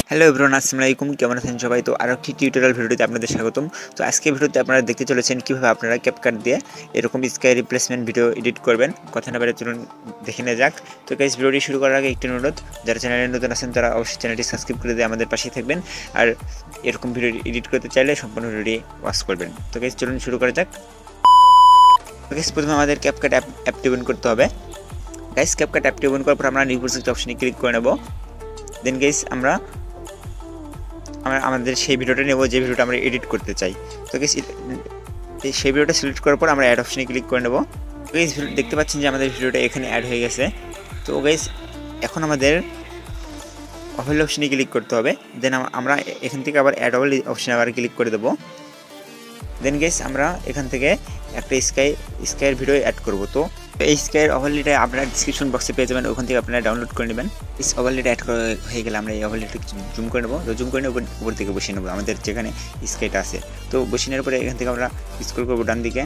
Hello everyone, আসসালামু আলাইকুম। কেমন আছেন সবাই? তো আরো একটি টিউটোরিয়াল ভিডিওতে আপনাদের স্বাগতম। তো আজকে ভিডিওতে আপনারা দেখতে চলেছেন কিভাবে আপনারা ক্যাপকাট দিয়ে এরকম স্কাই রিপ্লেসমেন্ট ভিডিও এডিট করবেন। কথা না বলে চলুন দেখে নেওয়া যাক। তো গাইস, ভিডিওটি শুরু করার আগে একটি অনুরোধ, যারা চ্যানেলে নতুন আছেন তারা অবশ্যই চ্যানেলটি সাবস্ক্রাইব করে দিয়ে আমাদের পাশেই থাকবেন। আর এরকম ভিডিও এডিট করতে চাইলে সম্পূর্ণ ভিডিওটি ওয়াচ করবেন। তো গাইস, চলুন শুরু করা যাক। তো গাইস, প্রথমে আমাদের ক্যাপকাট অ্যাপটি ওপেন করতে হবে। গাইস, ক্যাপকাট অ্যাপটি ওপেন করার পর আমরা নিউ প্রজেক্ট অপশনে ক্লিক করে নেব। দেন গাইস, আমরা আমাদের সেই ভিডিওটা নেব যে ভিডিওটা আমরা এডিট করতে চাই। তো গাইস, সেই ভিডিওটা সিলেক্ট করার পর আমরা অ্যাড অপশনে ক্লিক করে নেব। গাইস, দেখতে পাচ্ছেন যে আমাদের ভিডিওটা এখানে অ্যাড হয়ে গেছে। তো গাইস, এখন আমাদের ওভারলে অপশনে ক্লিক করতে হবে। দেন আমরা এখান থেকে আবার অ্যাড ওভারলে অপশনে আবার ক্লিক করে দেব। দেন গাইস, আমরা এখান থেকে একটা স্কাইয়ের ভিডিও অ্যাড করব। তো এই স্কাইয়ের ওভারলেটা আপনারা ডিসক্রিপশন বক্সে পেয়ে যাবেন, ওখান থেকে আপনারা ডাউনলোড করে নেবেন। এই ওভারলেটা অ্যাড হয়ে গেলে আমরা এই ওভারলেটা জুম করে নেব। তো জুম করে নিয়ে উপর থেকে বসিয়ে নেব আমাদের যেখানে স্কাইটা আছে। তো বসিয়ে নেওয়ার পরে এখান থেকে আমরা স্ক্রল করবো ডান দিকে।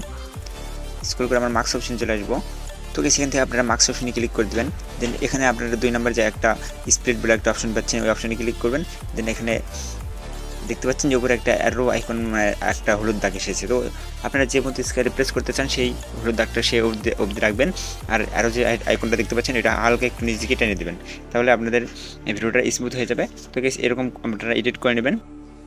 স্ক্রল করে আমরা মার্কস অপশনে চলে আসবো। তো সেখান থেকে আপনারা মার্কস অপশনে ক্লিক করে দেবেন। দেন এখানে আপনারা 2 নম্বর যে একটা স্প্লিট বলে একটা অপশন পাচ্ছেন, ওই অপশনে ক্লিক করবেন। দেন এখানে দেখতে পাচ্ছেন যে উপরে একটা অ্যারো আইকন, একটা হলুদ দাগ এসেছে। তো আপনারা যে মতো স্কাই রিপ্লেস করতে চান সেই হলুদ দাগটা সেই অবধি রাখবেন। আর অ্যারো যে আইকনটা দেখতে পাচ্ছেন, এটা হালকা একটু নিচ দিকে টেনে দেবেন, তাহলে আপনাদের ভিডিওটা স্মুথ হয়ে যাবে। তো গাইস, এরকম আপনারা এডিট করে নেবেন।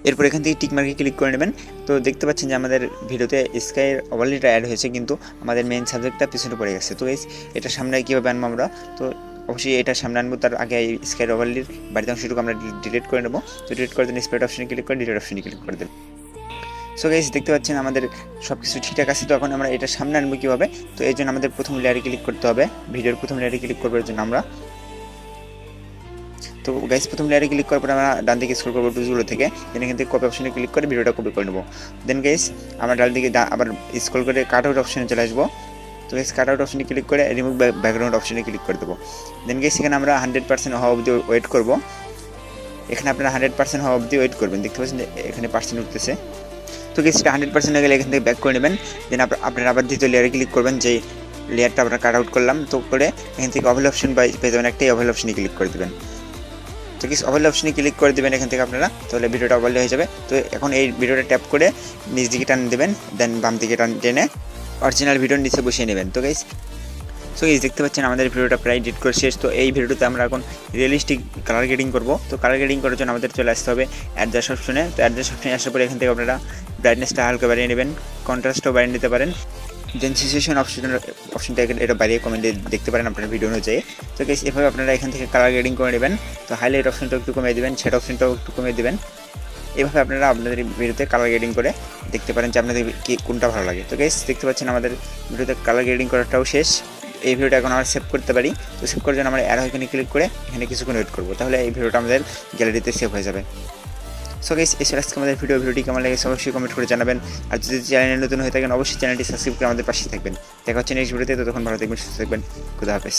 এরপর এখান থেকে টিক মার্কে ক্লিক করে নেবেন। তো দেখতে পাচ্ছেন যে আমাদের ভিডিওতে স্কাইয়ের ওভারলেটা অ্যাড হয়েছে, কিন্তু আমাদের মেইন সাবজেক্টটা পিছনে পড়ে গেছে। তো গাইস, এটা সামনে কীভাবে আনবো আমরা? তো অবশ্যই এটা সামনে আনবো, তার আগে এই স্কাইয়ের ওভারলির বাড়িতে অংশটুকু আমরা ডিলিট করে নেবো। তো ডিলিট করে দেন স্প্লিট অপশনে ক্লিক করে ডিলিট অপশনে ক্লিক করে দেন। সো গাইস, দেখতে পাচ্ছেন আমাদের সব কিছু ঠিকঠাক আছে। তো এখন আমরা এটা সামনে আনবো কীভাবে? তো এই জন্য আমাদের প্রথম লেয়ারে ক্লিক করতে হবে। ভিডিওর প্রথম লেয়ারে ক্লিক করবার জন্য আমরা, তো গাইস, প্রথম লেয়ারে ক্লিক করার পর আমরা ডান দিকে স্ক্রল করবো টুলসগুলো থেকে। দেন এখান থেকে কপি অপশনে ক্লিক করে ভিডিওটা কপি করে নেবো। দেন গাইস, আমরা ডান দিকে আবার স্ক্রল করে কাট আউট অপশনে চলে আসবো। তো গাইস, কাট আউট অপশনে ক্লিক করে রিমুভ ব্যাকগ্রাউন্ড অপশনে ক্লিক করে দেবো। দেন গাইস, এখানে আমরা 100% হওয়া অবধি ওয়েট করবো। এখানে আপনারা 100% হওয়া অবধি ওয়েট করবেন। দেখতে পাচ্ছেন যে এখানে পার্সেন্ট উঠতেছে। তো গাইস, এটা 100% হয়ে গেলে এখান থেকে ব্যাক করে নেবেন। দেন আপনারা আবার দ্বিতীয় লেয়ারে ক্লিক করবেন, যে লেয়ারটা আমরা কাট আউট করলাম। তো করে এখান থেকে ওভারলে অপশন পেয়ে যাবেন, একটাই ওভারলে অপশনে ক্লিক করে দেবেন। তো গাইস, ওভারলে অপশনে ক্লিক করে দেবেন এখান থেকে আপনারা, তাহলে ভিডিওটা ওভারলে হয়ে যাবে। তো এখন এই ভিডিওটা ট্যাপ করে নিচ দিকে টান দেবেন। দেন বাম দিকে টেনে অরিজিনাল ভিডিওর নিচে বসিয়ে নেবেন। তো গাইস, দেখতে পাচ্ছেন আমাদের ভিডিওটা প্রায় এডিট করে শেষ। তো এই ভিডিওতে আমরা এখন রিয়েলিস্টিক কালার গ্রেডিং করব। তো কালার গ্রেডিং করার জন্য আমাদের চলে আসতে হবে অ্যাডজাস্ট অপশনে। তো অ্যাডজাস্ট অপশনে আসার পরে এখান থেকে আপনারা ব্রাইটনেসটা হালকা বাড়িয়ে নেবেন, কন্ট্রাস্টও বাড়িয়ে নিতে পারেন। দেন সিচুয়েশন অপশনটা এটা বাড়িয়ে কমেন্টে দেখতে পারেন আপনার ভিডিও অনুযায়ী। তো গাইস, এভাবে আপনারা এখান থেকে কালার গ্রেডিং করে নেবেন। তো হাইলাইট অপশনটাও একটু কমিয়ে দেবেন, শেড অপশনটাও একটু কমিয়ে দেবেন। এভাবে আপনারা আপনাদের ভিডিওতে কালার গ্রেডিং করে দেখতে পারেন যে আপনাদের কোনটা ভালো লাগে। তো গাইস, দেখতে পাচ্ছেন আমাদের ভিডিওতে কালার গ্রেডিং করাটাও শেষ। এই ভিডিওটা এখন আমরা সেভ করতে পারি। তো সেভ করার জন্য আমরা অ্যারো আইকনে ক্লিক করে এখানে কিছুক্ষণ ওয়েট করবো, তাহলে এই ভিডিওটা আমাদের গ্যালারিতে সেভ হয়ে যাবে। সো গাইস, এই আজকে আমাদের ভিডিওটি কেমন লাগে অবশ্যই কমেন্ট করে জানাবেন। আর যদি চ্যানেলে নতুন হয়ে থাকেন অবশ্যই চ্যানেলটি সাবস্ক্রাইব করে আমাদের পাশে থাকবেন। দেখা হচ্ছে নেক্সট ভিডিওতে। ততক্ষণ ভালো থাকবেন, সুস্থ থাকবেন। খুদা হাফেজ।